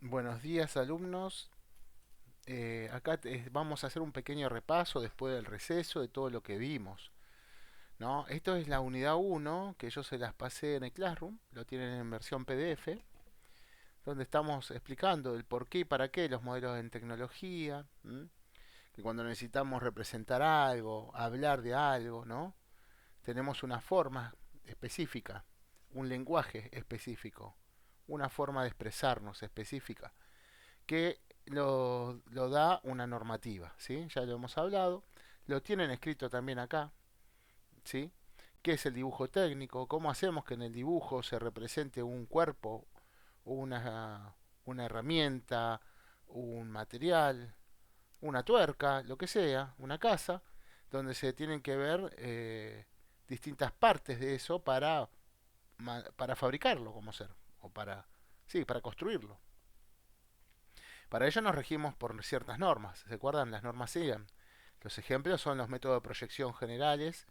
Buenos días, alumnos. Acá vamos a hacer un pequeño repaso después del receso de todo lo que vimos, ¿no? Esto es la unidad uno que yo se las pasé en el Classroom, lo tienen en versión PDF, donde estamos explicando el por qué y para qué los modelos en tecnología, ¿m? Que cuando necesitamos representar algo, hablar de algo, ¿no? Tenemos una forma específica, un lenguaje específico, una forma de expresarnos específica que lo da una normativa, ¿sí? Ya lo hemos hablado, lo tienen escrito también acá, ¿sí? ¿Qué es el dibujo técnico? ¿Cómo hacemos que en el dibujo se represente un cuerpo, una herramienta, un material, una tuerca, lo que sea, una casa, donde se tienen que ver distintas partes de eso para fabricarlo como ser, o para, sí, para construirlo. Para ello nos regimos por ciertas normas. ¿Se acuerdan? Las normas siguen. Los ejemplos son los métodos de proyección generales,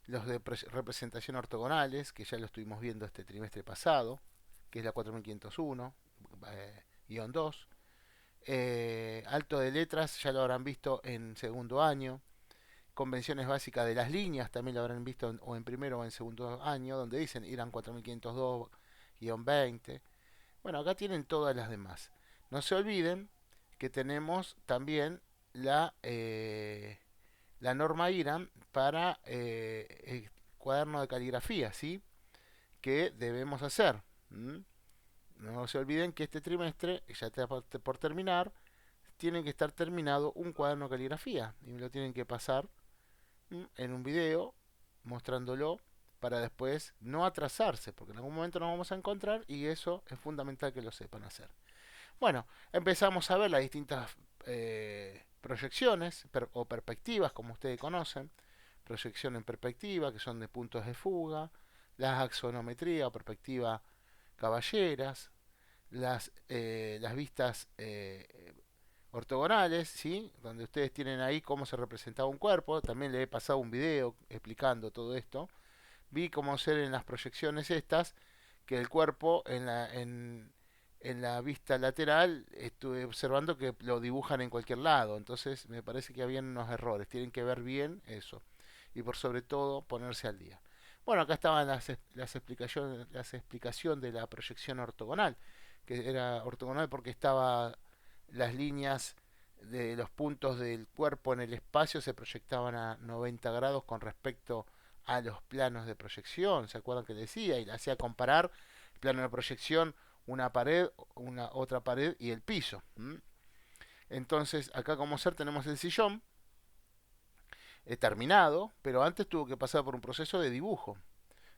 los de representación ortogonales, que ya lo estuvimos viendo este trimestre pasado, que es la 4501, guión 2. Alto de letras, ya lo habrán visto en segundo año. Convenciones básicas de las líneas, también lo habrán visto o en primero o en segundo año, donde dicen IRAN 4502-20. Bueno, acá tienen todas las demás. No se olviden que tenemos también la norma IRAM para el cuaderno de caligrafía, ¿sí? Que debemos hacer. ¿Mm? No se olviden que este trimestre, ya está por terminar, tiene que estar terminado un cuaderno de caligrafía y me lo tienen que pasar en un video mostrándolo para después no atrasarse, porque en algún momento nos vamos a encontrar y eso es fundamental que lo sepan hacer. Bueno, empezamos a ver las distintas proyecciones o perspectivas, como ustedes conocen. Proyección en perspectiva, que son de puntos de fuga. Las axonometría o perspectiva caballeras. Las vistas ortogonales, ¿sí? Donde ustedes tienen ahí cómo se representaba un cuerpo. También le he pasado un video explicando todo esto. Vi cómo ser en las proyecciones estas que el cuerpo en la vista lateral estuve observando que lo dibujan en cualquier lado, entonces me parece que habían unos errores, tienen que ver bien eso y por sobre todo ponerse al día. Bueno, acá estaban las explicaciones de la proyección ortogonal, que era ortogonal porque estaba las líneas de los puntos del cuerpo en el espacio se proyectaban a 90 grados con respecto a los planos de proyección, ¿se acuerdan que decía? Y le hacía comparar el plano de proyección, una pared, una otra pared y el piso. Entonces, acá como ser tenemos el sillón terminado, pero antes tuvo que pasar por un proceso de dibujo,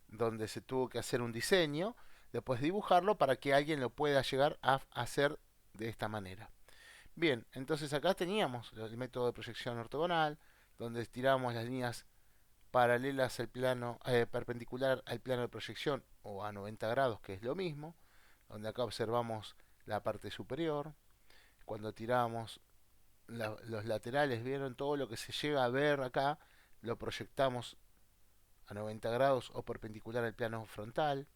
donde se tuvo que hacer un diseño, después dibujarlo para que alguien lo pueda llegar a hacer de esta manera. Bien, entonces acá teníamos el método de proyección ortogonal, donde estiramos las líneas paralelas al plano, perpendicular al plano de proyección o a 90 grados, que es lo mismo, donde acá observamos la parte superior. Cuando tiramos los laterales, vieron todo lo que se llega a ver acá, lo proyectamos a 90 grados o perpendicular al plano frontal.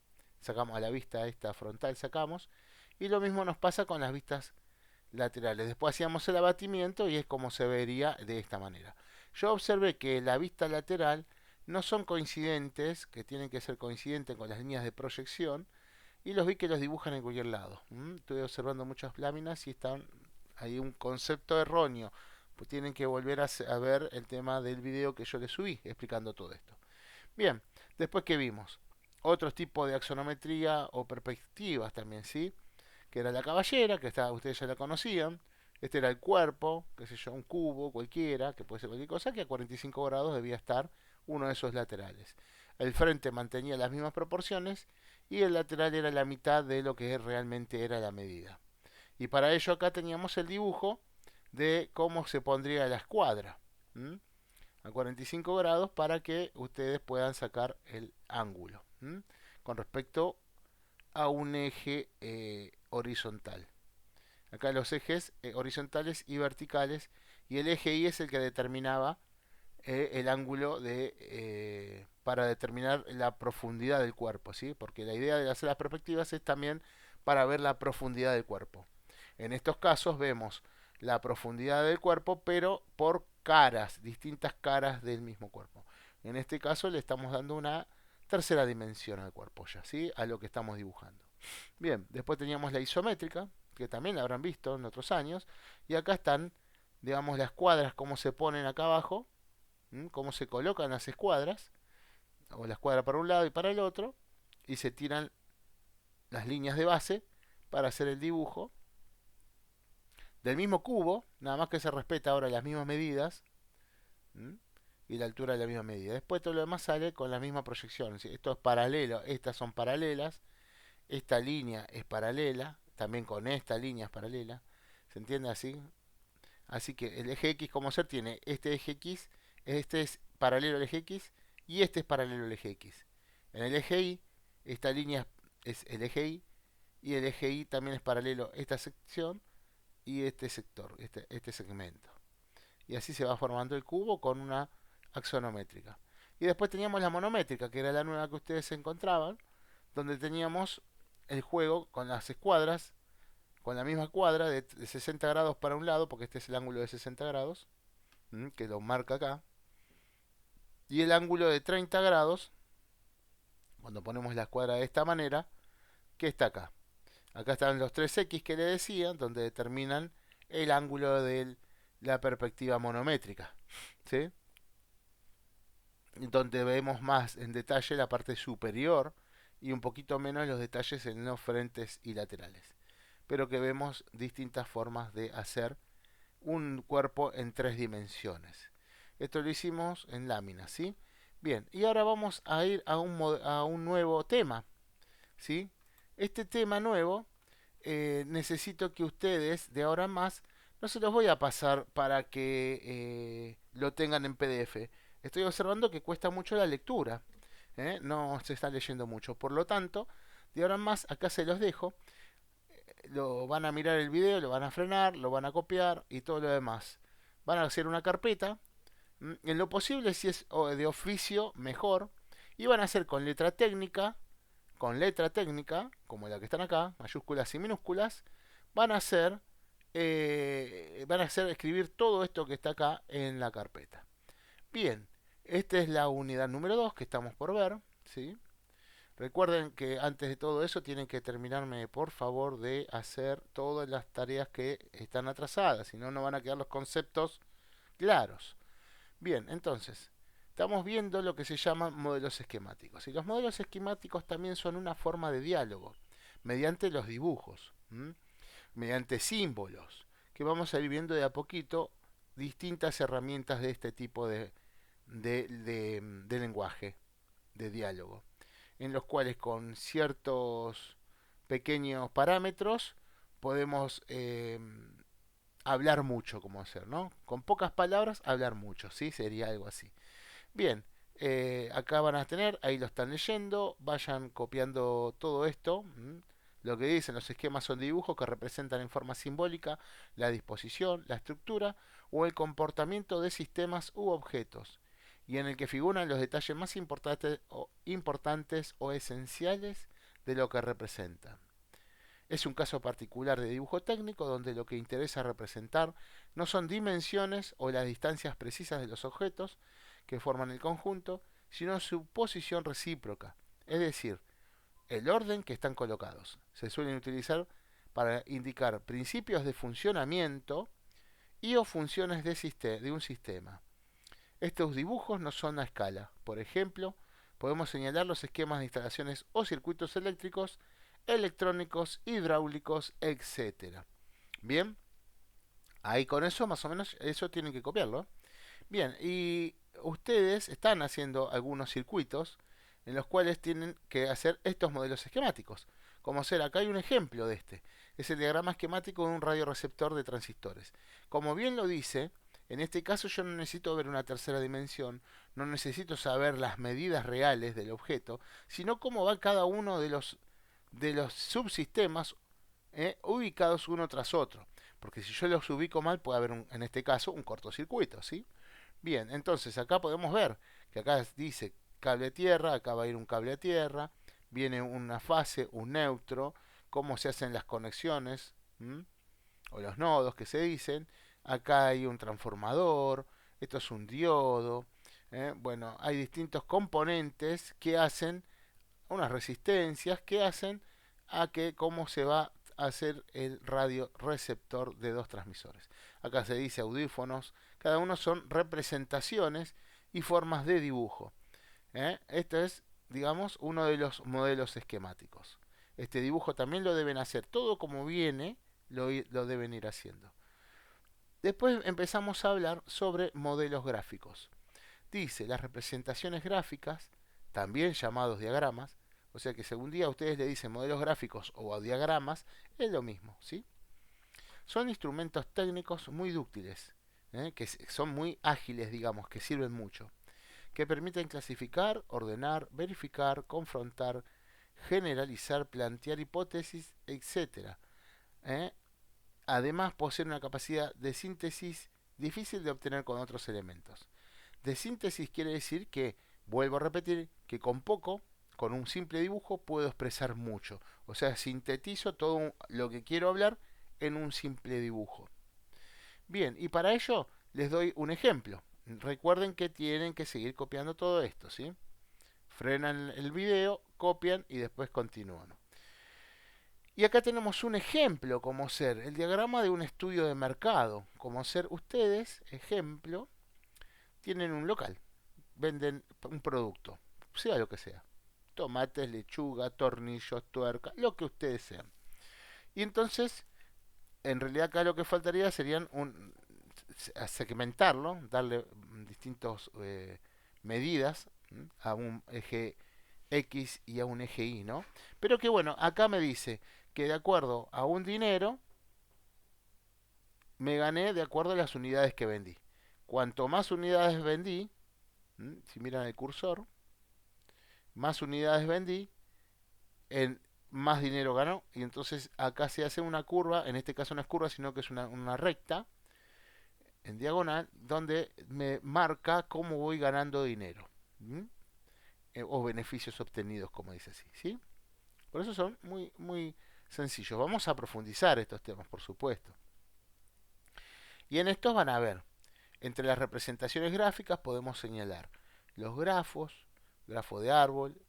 Sacamos a la vista esta frontal, sacamos. Y lo mismo nos pasa con las vistas laterales. Después hacíamos el abatimiento y es como se vería de esta manera. Yo observé que la vista lateral no son coincidentes, que tienen que ser coincidentes con las líneas de proyección, y los vi que los dibujan en cualquier lado. Estuve observando muchas láminas y están hay un concepto erróneo. Pues tienen que volver a ver el tema del video que yo les subí explicando todo esto. Bien, después que vimos otros tipos de axonometría o perspectivas también, ¿sí? Que era la caballera, que ustedes ya la conocían. Este era el cuerpo, qué sé yo, un cubo cualquiera, que puede ser cualquier cosa, que a 45 grados debía estar uno de esos laterales. El frente mantenía las mismas proporciones y el lateral era la mitad de lo que realmente era la medida. Y para ello acá teníamos el dibujo de cómo se pondría la escuadra. ¿M? A 45 grados para que ustedes puedan sacar el ángulo con respecto a un eje horizontal. Acá los ejes horizontales y verticales y el eje Y es el que determinaba el ángulo para determinar la profundidad del cuerpo, ¿sí? Porque la idea de hacer las perspectivas es también para ver la profundidad del cuerpo. En estos casos vemos la profundidad del cuerpo, pero por caras, distintas caras del mismo cuerpo. En este caso le estamos dando una tercera dimensión al cuerpo ya, ¿sí? A lo que estamos dibujando. Bien, después teníamos la isométrica, que también la habrán visto en otros años, y acá están, digamos, las cuadras, cómo se ponen acá abajo, cómo se colocan las escuadras, o la escuadra para un lado y para el otro, y se tiran las líneas de base para hacer el dibujo del mismo cubo, nada más que se respeta ahora las mismas medidas, ¿m? Y la altura de la misma medida. Después todo lo demás sale con la misma proyección. ¿Sí? Esto es paralelo, estas son paralelas, esta línea es paralela, también con esta línea es paralela. ¿Se entiende así? Así que el eje X como ser tiene este eje X, este es paralelo al eje X y este es paralelo al eje X. En el eje Y, esta línea es el eje Y y el eje Y también es paralelo a esta sección y este sector, este segmento. Y así se va formando el cubo con una axonométrica. Y después teníamos la monométrica, que era la nueva que ustedes encontraban, donde teníamos el juego con las escuadras, con la misma cuadra de 60 grados para un lado, porque este es el ángulo de 60 grados, que lo marca acá, y el ángulo de 30 grados, cuando ponemos la escuadra de esta manera, que está acá. Acá están los 3x que le decía, donde determinan el ángulo de la perspectiva monométrica, ¿sí? Donde vemos más en detalle la parte superior y un poquito menos los detalles en los frentes y laterales. Pero que vemos distintas formas de hacer un cuerpo en 3 dimensiones. Esto lo hicimos en láminas, ¿sí? Bien, y ahora vamos a ir a un nuevo tema, ¿sí? Este tema nuevo necesito que ustedes, de ahora en más, no se los voy a pasar para que lo tengan en PDF. Estoy observando que cuesta mucho la lectura, no se está leyendo mucho. Por lo tanto, de ahora en más, acá se los dejo. Lo van a mirar el video, lo van a frenar, lo van a copiar y todo lo demás. Van a hacer una carpeta. En lo posible, si es de oficio, mejor. Y van a hacer con letra técnica, como la que están acá, mayúsculas y minúsculas, van a hacer escribir todo esto que está acá en la carpeta. Bien, esta es la unidad número 2 que estamos por ver, ¿sí? Recuerden que antes de todo eso tienen que terminarme, por favor, de hacer todas las tareas que están atrasadas, si no, no van a quedar los conceptos claros. Bien, entonces, estamos viendo lo que se llaman modelos esquemáticos. Y los modelos esquemáticos también son una forma de diálogo, mediante los dibujos, mediante símbolos, que vamos a ir viendo de a poquito distintas herramientas de este tipo de lenguaje, de diálogo, en los cuales con ciertos pequeños parámetros podemos hablar mucho, como hacer, ¿no? Con pocas palabras hablar mucho, ¿sí? Sería algo así. Bien, acá van a tener, ahí lo están leyendo, vayan copiando todo esto. Lo que dicen los esquemas son dibujos que representan en forma simbólica la disposición, la estructura o el comportamiento de sistemas u objetos, y en el que figuran los detalles más importantes o esenciales de lo que representan. Es un caso particular de dibujo técnico donde lo que interesa representar no son dimensiones o las distancias precisas de los objetos que forman el conjunto, sino su posición recíproca, es decir, el orden que están colocados. Se suelen utilizar para indicar principios de funcionamiento y o funciones de un sistema. Estos dibujos no son a escala. Por ejemplo, podemos señalar los esquemas de instalaciones o circuitos eléctricos, electrónicos, hidráulicos, etcétera. Bien, ahí con eso más o menos eso tienen que copiarlo. Bien, y ustedes están haciendo algunos circuitos en los cuales tienen que hacer estos modelos esquemáticos. Como ser, acá hay un ejemplo de este. Es el diagrama esquemático de un radioreceptor de transistores. Como bien lo dice, en este caso yo no necesito ver una tercera dimensión, no necesito saber las medidas reales del objeto, sino cómo va cada uno de los subsistemas ubicados uno tras otro. Porque si yo los ubico mal puede haber, en este caso, un cortocircuito, ¿sí? Bien, entonces acá podemos ver que acá dice cable a tierra, acá va a ir un cable a tierra, viene una fase, un neutro, cómo se hacen las conexiones, o los nodos que se dicen. Acá hay un transformador, esto es un diodo. Bueno, hay distintos componentes que hacen unas resistencias que hacen a que cómo se va a hacer el radio receptor de dos transmisores. Acá se dice audífonos, cada uno son representaciones y formas de dibujo. Este es, digamos, uno de los modelos esquemáticos. Este dibujo también lo deben hacer, todo como viene lo deben ir haciendo. Después empezamos a hablar sobre modelos gráficos. Dice, las representaciones gráficas, también llamados diagramas, o sea que si algún día ustedes le dicen modelos gráficos o diagramas, es lo mismo, ¿sí? Son instrumentos técnicos muy dúctiles, que son muy ágiles, digamos, que sirven mucho, que permiten clasificar, ordenar, verificar, confrontar, generalizar, plantear hipótesis, etcétera. Además, poseen una capacidad de síntesis difícil de obtener con otros elementos. De síntesis quiere decir que, vuelvo a repetir, que con poco, con un simple dibujo, puedo expresar mucho. O sea, sintetizo todo lo que quiero hablar en un simple dibujo. Bien, y para ello les doy un ejemplo. Recuerden que tienen que seguir copiando todo esto, ¿sí? Frenan el video, copian y después continúan. Y acá tenemos un ejemplo como ser el diagrama de un estudio de mercado. Como ser ustedes, ejemplo, tienen un local, venden un producto, sea lo que sea. Tomates, lechuga, tornillos, tuerca, lo que ustedes sean. Y entonces, en realidad acá lo que faltaría serían segmentarlo, darle distintas medidas a un eje X y a un eje Y, ¿no? Pero que bueno, acá me dice que de acuerdo a un dinero, me gané de acuerdo a las unidades que vendí. Cuanto más unidades vendí, si miran el cursor, más unidades vendí, en más dinero ganó. Y entonces acá se hace una curva, en este caso no es curva, sino que es una recta en diagonal, donde me marca cómo voy ganando dinero. O beneficios obtenidos, como dice así. ¿Sí? Por eso son muy, muy sencillos. Vamos a profundizar estos temas, por supuesto. Y en estos van a ver, entre las representaciones gráficas podemos señalar los grafos, grafo de árbol,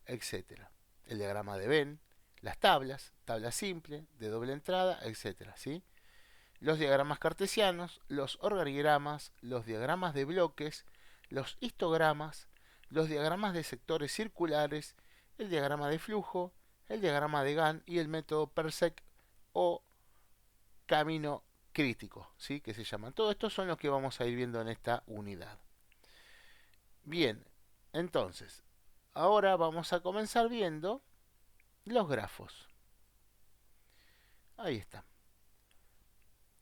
etcétera. El diagrama de Venn, las tablas, tabla simple, de doble entrada, etcétera, ¿sí? Los diagramas cartesianos, los organigramas, los diagramas de bloques, los histogramas, los diagramas de sectores circulares, el diagrama de flujo, el diagrama de Gantt y el método Persec o camino crítico, ¿sí? Que se llaman. Todo esto son los que vamos a ir viendo en esta unidad. Bien, entonces, ahora vamos a comenzar viendo los grafos. Ahí está.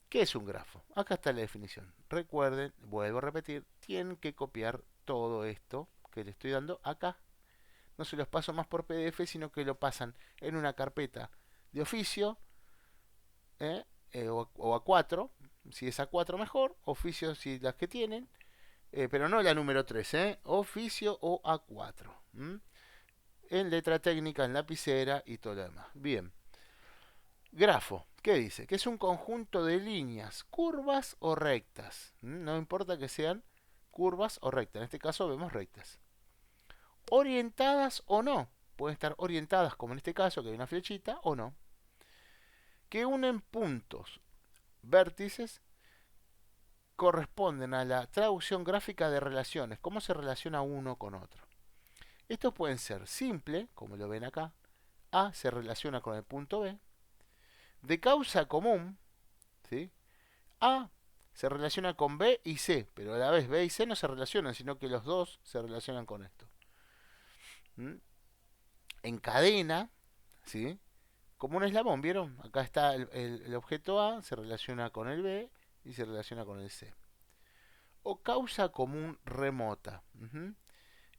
¿Qué es un grafo? Acá está la definición. Recuerden, vuelvo a repetir, tienen que copiar todo esto que les estoy dando acá. No se los paso más por PDF, sino que lo pasan en una carpeta de oficio o A4, si es A4 mejor, oficio si las que tienen, pero no la número 3, oficio o A4. En letra técnica, en lapicera y todo lo demás. Bien. Grafo, ¿qué dice? Que es un conjunto de líneas, curvas o rectas. No importa que sean curvas o rectas. En este caso vemos rectas. Orientadas o no. Pueden estar orientadas, como en este caso, que hay una flechita, o no. Que unen puntos, vértices, corresponden a la traducción gráfica de relaciones. ¿Cómo se relaciona uno con otro? Estos pueden ser simple, como lo ven acá. A se relaciona con el punto B. De causa común, ¿sí? A se relaciona con B y C, pero a la vez B y C no se relacionan, sino que los dos se relacionan con esto. En cadena, ¿sí? Como un eslabón, ¿vieron? Acá está el objeto A, se relaciona con el B y se relaciona con el C. O causa común remota.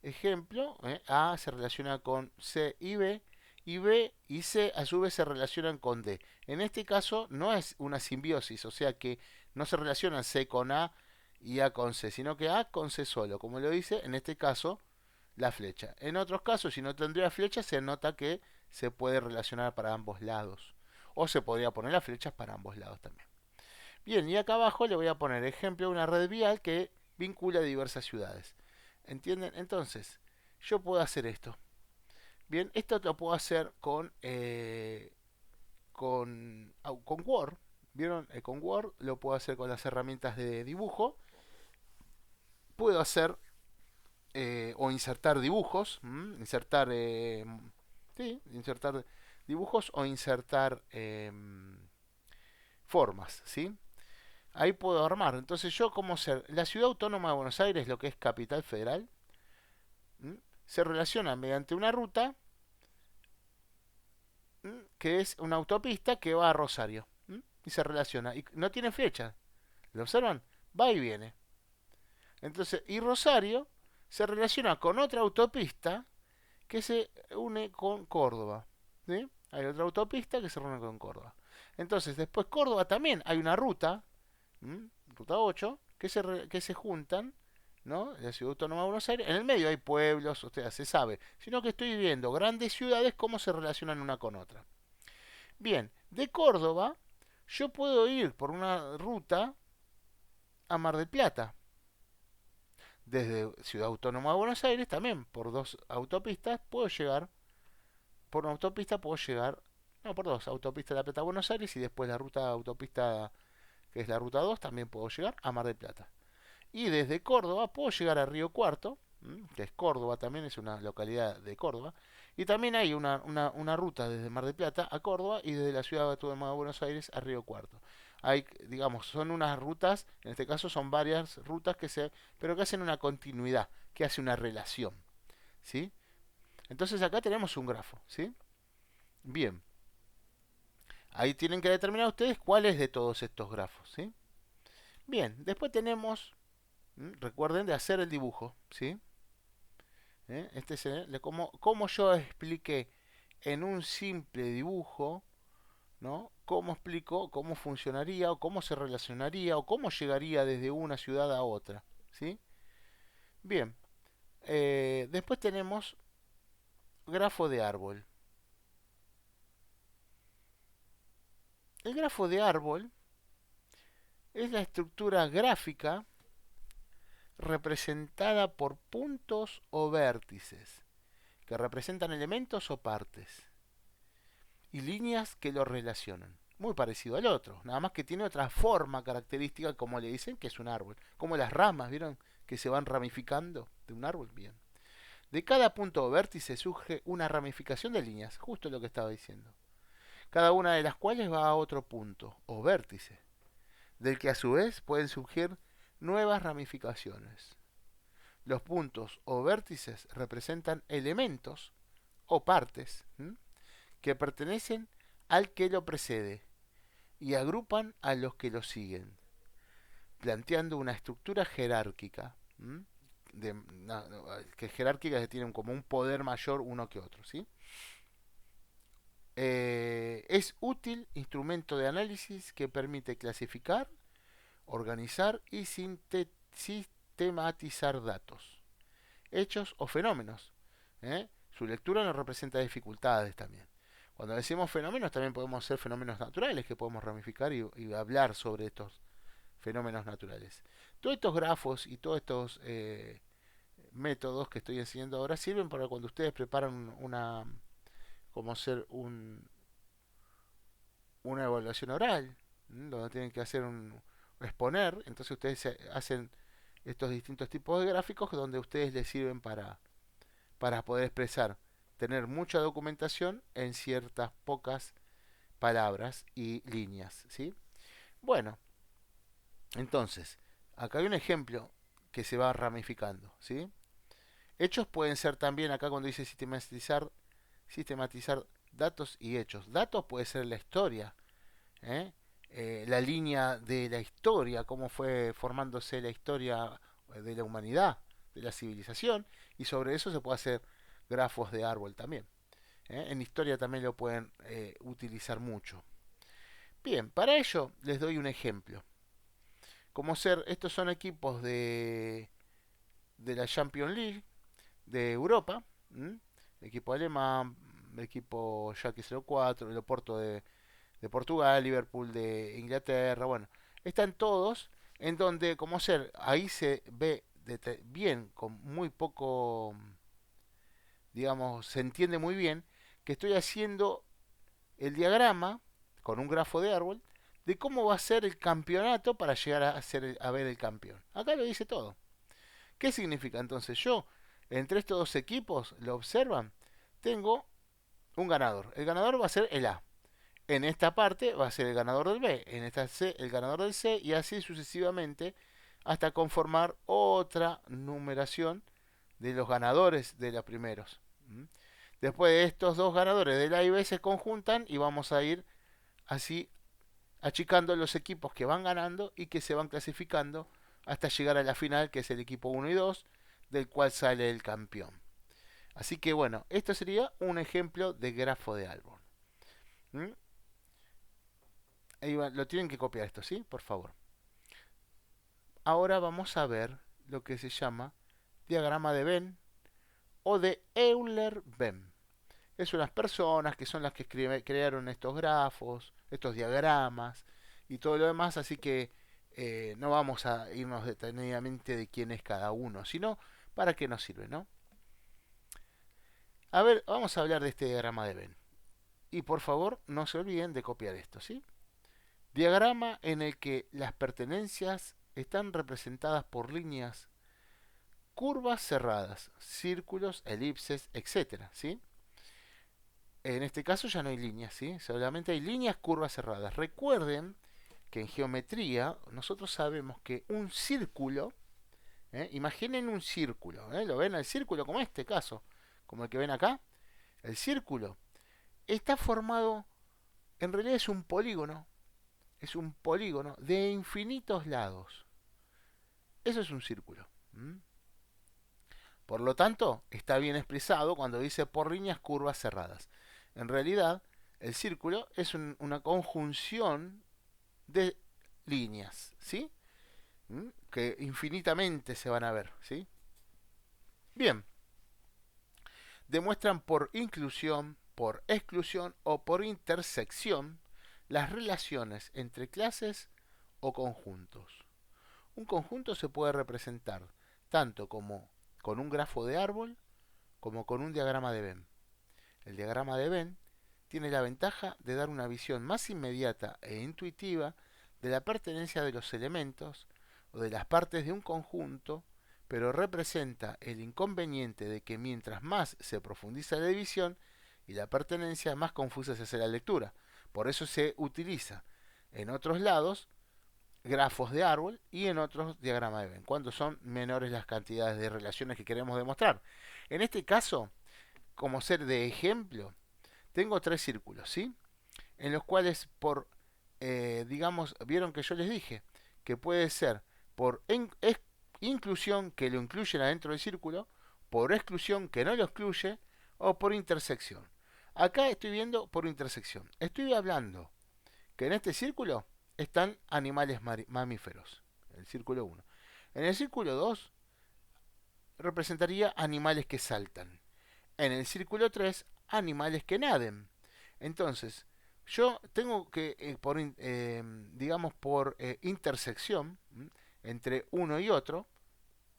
Ejemplo, A se relaciona con C y B y C a su vez se relacionan con D. En este caso no es una simbiosis, o sea que no se relacionan C con A y A con C, sino que A con C solo, como lo dice en este caso la flecha. En otros casos, si no tendría flecha, se nota que se puede relacionar para ambos lados. O se podría poner las flechas para ambos lados también. Bien, y acá abajo le voy a poner ejemplo de una red vial que vincula diversas ciudades. ¿Entienden? Entonces, yo puedo hacer esto. Bien, esto lo puedo hacer con Word. ¿Vieron? Con Word lo puedo hacer con las herramientas de dibujo. Puedo hacer o insertar dibujos, sí, insertar dibujos o insertar formas, ¿sí? Ahí puedo armar. Entonces yo como ser la Ciudad Autónoma de Buenos Aires, lo que es capital federal, ¿m? Se relaciona mediante una ruta, que es una autopista que va a Rosario, y se relaciona y no tiene fecha. ¿Lo observan? Va y viene. Entonces, y Rosario se relaciona con otra autopista que se une con Córdoba. ¿Sí? Hay otra autopista que se une con Córdoba. Entonces, después Córdoba también hay una ruta, ruta 8, que se juntan, ¿no? La Ciudad Autónoma de Buenos Aires. En el medio hay pueblos, o sea, se sabe. Sino que estoy viendo grandes ciudades, cómo se relacionan una con otra. Bien, de Córdoba yo puedo ir por una ruta a Mar del Plata. Desde Ciudad Autónoma de Buenos Aires también por dos autopistas puedo llegar, por una autopista puedo llegar, no, por dos, autopista de La Plata a Buenos Aires y después la ruta autopista que es la ruta 2 también puedo llegar a Mar del Plata. Y desde Córdoba puedo llegar a Río Cuarto, que es Córdoba también, es una localidad de Córdoba. Y también hay una ruta desde Mar del Plata a Córdoba y desde la ciudad autónoma de Buenos Aires a Río Cuarto. Hay, digamos, son unas rutas, en este caso son varias rutas pero que hacen una continuidad, que hace una relación, ¿sí? Entonces acá tenemos un grafo, ¿sí? Bien, ahí tienen que determinar ustedes cuál es de todos estos grafos, ¿sí? Bien, después tenemos, recuerden de hacer el dibujo, ¿sí? Este es como yo expliqué en un simple dibujo, ¿no? ¿Cómo explico cómo funcionaría o cómo se relacionaría o cómo llegaría desde una ciudad a otra? ¿Sí? Bien, después tenemos grafo de árbol. El grafo de árbol es la estructura gráfica representada por puntos o vértices que representan elementos o partes y líneas que lo relacionan. Muy parecido al otro, nada más que tiene otra forma característica, como le dicen, que es un árbol. Como las ramas, ¿vieron? Que se van ramificando de un árbol. Bien. De cada punto o vértice surge una ramificación de líneas, justo lo que estaba diciendo. Cada una de las cuales va a otro punto o vértice, del que a su vez pueden surgir nuevas ramificaciones. Los puntos o vértices representan elementos o partes que pertenecen al que lo precede y agrupan a los que lo siguen, planteando una estructura jerárquica, que jerárquica que tienen como un poder mayor uno que otro, ¿sí? Es útil instrumento de análisis que permite clasificar, organizar y sistematizar datos, hechos o fenómenos. Su lectura nos representa dificultades también. Cuando decimos fenómenos también podemos ser fenómenos naturales que podemos ramificar y hablar sobre estos fenómenos naturales. Todos estos grafos y todos estos métodos que estoy enseñando ahora sirven para cuando ustedes preparan como ser una evaluación oral, donde tienen que hacer exponer, entonces ustedes hacen estos distintos tipos de gráficos donde ustedes les sirven para poder expresar, tener mucha documentación en ciertas pocas palabras y líneas, ¿sí? Bueno, entonces, acá hay un ejemplo que se va ramificando, ¿sí? Hechos pueden ser también, acá cuando dice sistematizar datos y hechos. Datos puede ser la historia, ¿eh? La línea de la historia, cómo fue formándose la historia de la humanidad, de la civilización, y sobre eso se puede hacer grafos de árbol también. En historia también lo pueden utilizar mucho. Bien, para ello les doy un ejemplo. Estos son equipos de la Champions League de Europa, equipo alemán, equipo Schalke 04, el Oporto de Portugal, Liverpool de Inglaterra, bueno, están todos en donde, como ser, ahí se ve bien, con muy poco, digamos, se entiende muy bien que estoy haciendo el diagrama con un grafo de árbol de cómo va a ser el campeonato para llegar a ver el campeón. Acá lo dice todo. ¿Qué significa entonces? Yo, entre estos dos equipos, lo observan, tengo un ganador. El ganador va a ser el A. En esta parte va a ser el ganador del B, en esta C el ganador del C y así sucesivamente hasta conformar otra numeración de los ganadores de los primeros. Después de estos dos ganadores del A y B se conjuntan y vamos a ir así achicando los equipos que van ganando y que se van clasificando hasta llegar a la final, que es el equipo 1 y 2, del cual sale el campeón. Así que bueno, esto sería un ejemplo de grafo de árbol. ¿Mm? Ahí va, lo tienen que copiar esto, ¿sí? Por favor. Ahora vamos a ver lo que se llama diagrama de Venn o de Euler-Venn. Es unas personas que son las que crearon estos grafos, estos diagramas y todo lo demás, así que no vamos a irnos detenidamente de quién es cada uno, sino para qué nos sirve, ¿no? A ver, vamos a hablar de este diagrama de Venn. Y por favor, no se olviden de copiar esto, ¿sí? Diagrama en el que las pertenencias están representadas por líneas, curvas cerradas, círculos, elipses, etcétera, ¿sí? En este caso ya no hay líneas, ¿sí? Solamente hay líneas, curvas cerradas. Recuerden que en geometría nosotros sabemos que un círculo, imaginen un círculo, ¿lo ven? El círculo como este caso, como el que ven acá. El círculo está formado, en realidad es un polígono de infinitos lados. Eso es un círculo. Por lo tanto, está bien expresado cuando dice por líneas curvas cerradas. En realidad, el círculo es una conjunción de líneas, ¿sí? Que infinitamente se van a ver, ¿sí? Bien, demuestran por inclusión, por exclusión o por intersección las relaciones entre clases o conjuntos. Un conjunto se puede representar tanto como con un grafo de árbol como con un diagrama de Venn. El diagrama de Venn tiene la ventaja de dar una visión más inmediata e intuitiva de la pertenencia de los elementos o de las partes de un conjunto, pero representa el inconveniente de que mientras más se profundiza la división y la pertenencia, más confusa se hace la lectura. Por eso se utiliza en otros lados grafos de árbol y en otros diagramas de Venn, cuando son menores las cantidades de relaciones que queremos demostrar. En este caso, como ser de ejemplo, tengo tres círculos, ¿sí? En los cuales por, digamos, vieron que yo les dije que puede ser por inclusión, que lo incluyen adentro del círculo, por exclusión, que no lo excluye, o por intersección. Acá estoy viendo por intersección. Estoy hablando que en este círculo están animales mamíferos, el círculo 1. En el círculo 2 representaría animales que saltan. En el círculo 3, animales que naden. Entonces, yo tengo que, digamos, por intersección entre uno y otro,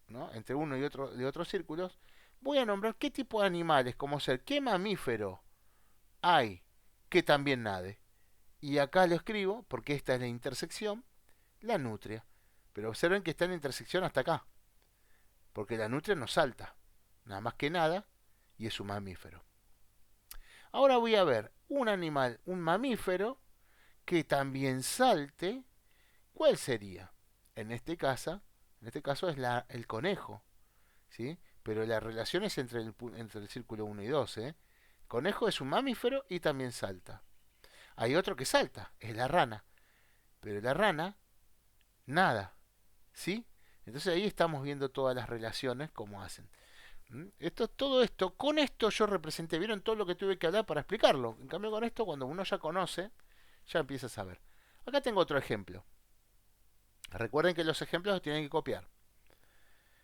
¿no? Entre uno y otro de otros círculos, voy a nombrar qué tipo de animales, como ser, qué mamífero hay que también nade. Y acá lo escribo, porque esta es la intersección, la nutria. Pero observen que está en intersección hasta acá, porque la nutria no salta, nada más que nada, y es un mamífero. Ahora voy a ver un animal, un mamífero, que también salte. ¿Cuál sería? En este caso es el conejo, ¿sí? Pero la relación es entre el círculo 1 y 2, ¿eh? El conejo es un mamífero y también salta. Hay otro que salta, es la rana. Pero la rana nada, ¿sí? Entonces ahí estamos viendo todas las relaciones, cómo hacen. Todo esto, con esto yo representé, vieron todo lo que tuve que hablar para explicarlo. En cambio con esto, cuando uno ya conoce, ya empieza a saber. Acá tengo otro ejemplo. Recuerden que los ejemplos los tienen que copiar.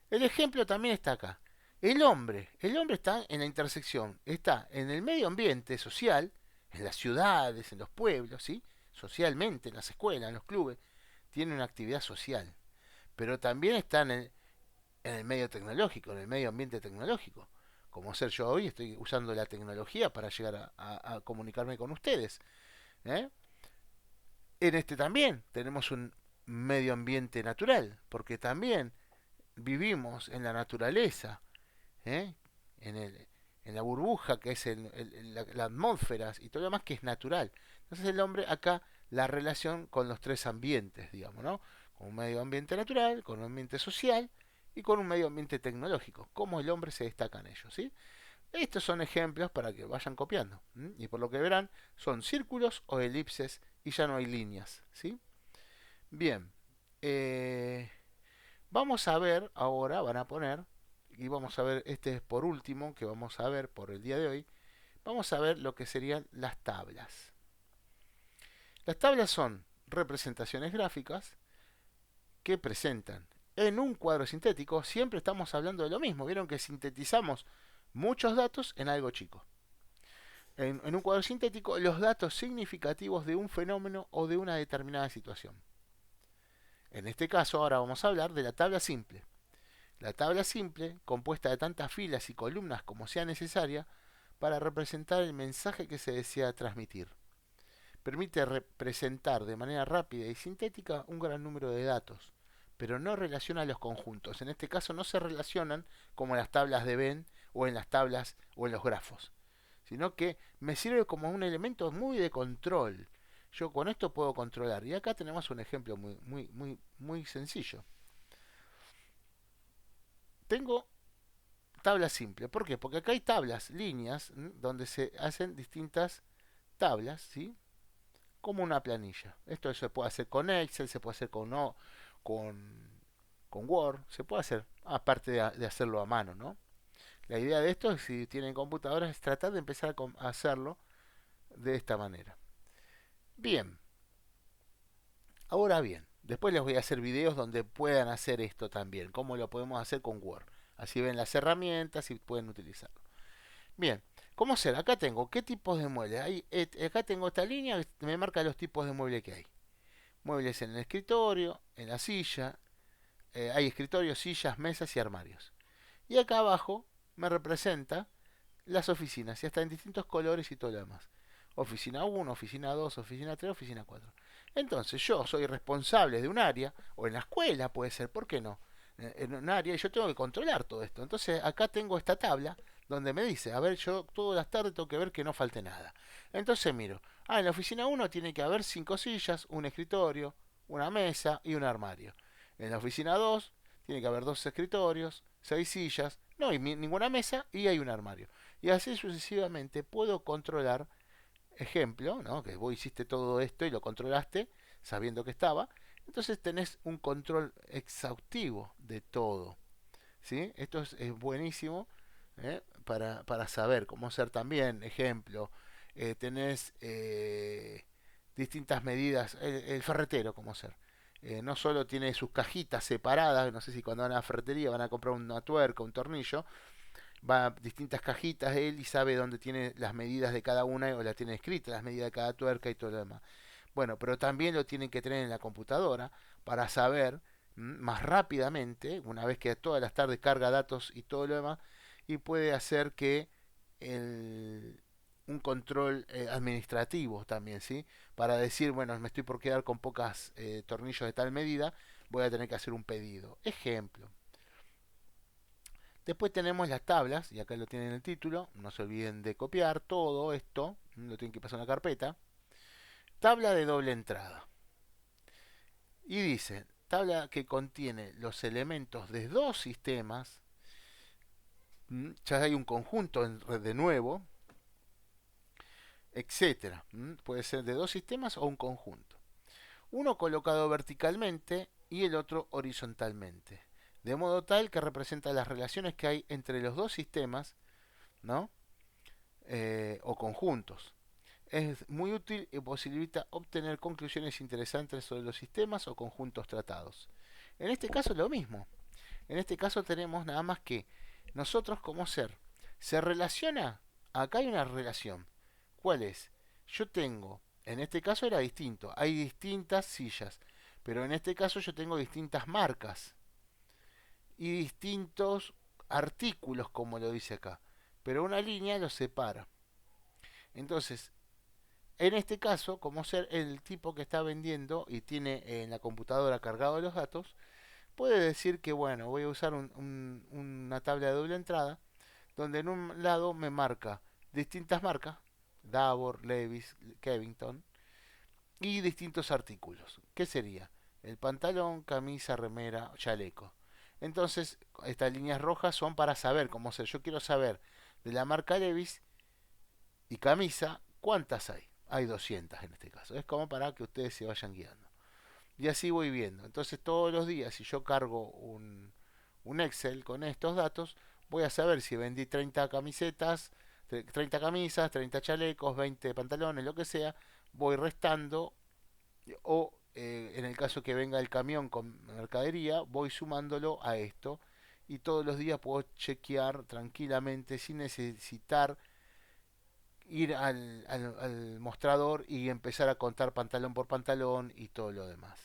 El ejemplo también está acá. El hombre está en la intersección, está en el medio ambiente social, en las ciudades, en los pueblos, ¿sí? Socialmente, en las escuelas, en los clubes. tiene una actividad social, pero también está en el medio tecnológico, en el medio ambiente tecnológico. Como ser yo hoy, estoy usando la tecnología para llegar a comunicarme con ustedes. ¿Eh? En este también tenemos un medio ambiente natural, porque también vivimos en la naturaleza, ¿eh? en, el, en la burbuja que es la atmósfera y todo lo demás que es natural. Entonces el hombre acá la relación con los tres ambientes, digamos, ¿no? Con un medio ambiente natural, con un ambiente social y con un medio ambiente tecnológico. Cómo el hombre se destaca en ellos, ¿sí? Estos son ejemplos para que vayan copiando. ¿M? Y por lo que verán, son círculos o elipses y ya no hay líneas, ¿sí? Bien. eh, Vamos a ver ahora, van a poner, y vamos a ver, este es por último, que vamos a ver por el día de hoy, vamos a ver lo que serían las tablas. Las tablas son representaciones gráficas que presentan en un cuadro sintético, siempre estamos hablando de lo mismo, vieron que sintetizamos muchos datos en algo chico. En un cuadro sintético, los datos significativos de un fenómeno o de una determinada situación. En este caso, ahora vamos a hablar de la tabla simple. La tabla simple, compuesta de tantas filas y columnas como sea necesaria, para representar el mensaje que se desea transmitir. Permite representar de manera rápida y sintética un gran número de datos, pero no relaciona los conjuntos. En este caso no se relacionan como en las tablas de Venn o en las tablas o en los grafos, sino que me sirve como un elemento muy de control. Yo con esto puedo controlar. Y acá tenemos un ejemplo muy sencillo. Tengo tabla simple. ¿Por qué? Porque acá hay tablas, líneas, donde se hacen distintas tablas, ¿sí? Como una planilla. Esto se puede hacer con Excel, se puede hacer con, con Word, se puede hacer, aparte de hacerlo a mano, ¿no? La idea de esto, si tienen computadoras, es tratar de empezar a hacerlo de esta manera. Bien, ahora bien, después les voy a hacer videos donde puedan hacer esto también, cómo lo podemos hacer con Word. Así ven las herramientas y pueden utilizarlo. Bien, ¿cómo será? Acá tengo qué tipos de muebles. Acá tengo esta línea que me marca los tipos de muebles que hay. Muebles en el escritorio, en la silla. Hay escritorios, sillas, mesas y armarios. Y acá abajo me representa las oficinas, y hasta en distintos colores y todo lo demás. Oficina 1, oficina 2, oficina 3, oficina 4. Entonces yo soy responsable de un área, o en la escuela puede ser, ¿por qué no? En un área y yo tengo que controlar todo esto. Entonces acá tengo esta tabla donde me dice, a ver, yo todas las tardes tengo que ver que no falte nada. Entonces miro, en la oficina 1 tiene que haber 5 sillas, un escritorio, una mesa y un armario. En la oficina 2 tiene que haber 2 escritorios, 6 sillas, no hay ninguna mesa y hay un armario. Y así sucesivamente puedo controlar, ejemplo, ¿no? Que vos hiciste todo esto y lo controlaste sabiendo que estaba. Entonces tenés un control exhaustivo de todo. ¿Sí? Esto es buenísimo, para saber cómo hacer también, ejemplo, tenés distintas medidas, el ferretero, cómo hacer. No solo tiene sus cajitas separadas, no sé si cuando van a la ferretería van a comprar una tuerca, un tornillo, va a distintas cajitas él y sabe dónde tiene las medidas de cada una o la tiene escrita, las medidas de cada tuerca y todo lo demás. Bueno, pero también lo tienen que tener en la computadora para saber más rápidamente, una vez que todas las tardes carga datos y todo lo demás, y puede hacer que el, un control administrativo también, ¿sí? Para decir, bueno, me estoy por quedar con pocas tornillos de tal medida, voy a tener que hacer un pedido. Ejemplo. Después tenemos las tablas, y acá lo tienen en el título, no se olviden de copiar todo esto, lo tienen que pasar a una carpeta. Tabla de doble entrada. Y dice, tabla que contiene los elementos de dos sistemas, ya hay un conjunto de nuevo, etcétera. Puede ser de dos sistemas o un conjunto. Uno colocado verticalmente y el otro horizontalmente. De modo tal que representa las relaciones que hay entre los dos sistemas, ¿no? O conjuntos. Es muy útil y posibilita obtener conclusiones interesantes sobre los sistemas o conjuntos tratados. En este caso es lo mismo. En este caso tenemos nada más que nosotros como ser. Se relaciona, acá hay una relación. ¿Cuál es? Yo tengo, en este caso era distinto, hay distintas sillas, Pero en este caso yo tengo distintas marcas y distintos artículos, como lo dice acá. Pero una línea los separa. Entonces, en este caso, como ser el tipo que está vendiendo y tiene en la computadora cargado los datos, puede decir que, bueno, voy a usar una tabla de doble entrada, donde en un lado me marca distintas marcas, Davor, Levis, Kevington, y distintos artículos. ¿Qué sería? El pantalón, camisa, remera, chaleco. Entonces, estas líneas rojas son para saber, como ser, yo quiero saber de la marca Levis y camisa, ¿cuántas hay? Hay 200 en este caso. Es como para que ustedes se vayan guiando. Y así voy viendo. Entonces todos los días, si yo cargo un Excel con estos datos, voy a saber si vendí 30 camisetas, 30 camisas, 30 chalecos, 20 pantalones, lo que sea. Voy restando o en el caso que venga el camión con mercadería, voy sumándolo a esto. Y todos los días puedo chequear tranquilamente sin necesitar ir al mostrador y empezar a contar pantalón por pantalón y todo lo demás.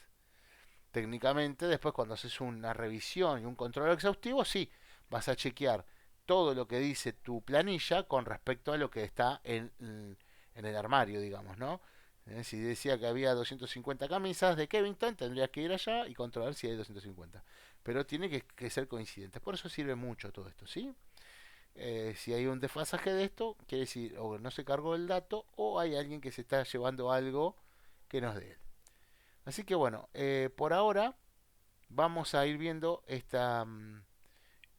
Técnicamente, después cuando haces una revisión y un control exhaustivo, sí, vas a chequear todo lo que dice tu planilla con respecto a lo que está en el armario, digamos, ¿no? Si decía que había 250 camisas de Kevington, tendrías que ir allá y controlar si hay 250. Pero tiene que ser coincidente. Por eso sirve mucho todo esto, ¿sí? Si hay un desfasaje de esto, quiere decir o no se cargó el dato o hay alguien que se está llevando algo que no es de él. Así que bueno, por ahora vamos a ir viendo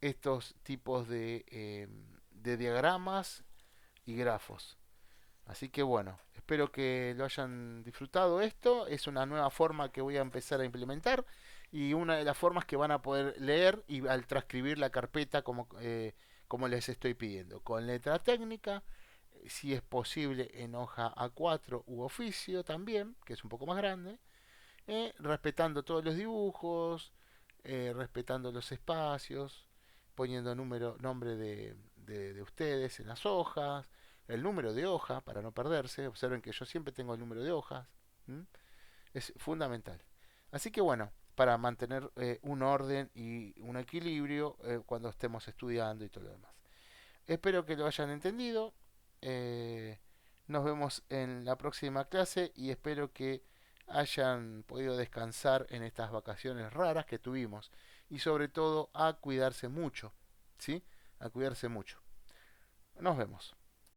estos tipos de diagramas y grafos. Así que bueno, espero que lo hayan disfrutado esto. Es una nueva forma que voy a empezar a implementar y una de las formas que van a poder leer y al transcribir la carpeta como les estoy pidiendo. Con letra técnica, si es posible en hoja A4 u oficio también, que es un poco más grande, respetando todos los dibujos, respetando los espacios, poniendo nombre de ustedes en las hojas, el número de hoja para no perderse. Observen que yo siempre tengo el número de hojas. ¿M? Es fundamental. Así que bueno, para mantener un orden y un equilibrio cuando estemos estudiando y todo lo demás. Espero que lo hayan entendido. Eh, Nos vemos en la próxima clase y espero que hayan podido descansar en estas vacaciones raras que tuvimos y sobre todo a cuidarse mucho, ¿sí? A cuidarse mucho. Nos vemos.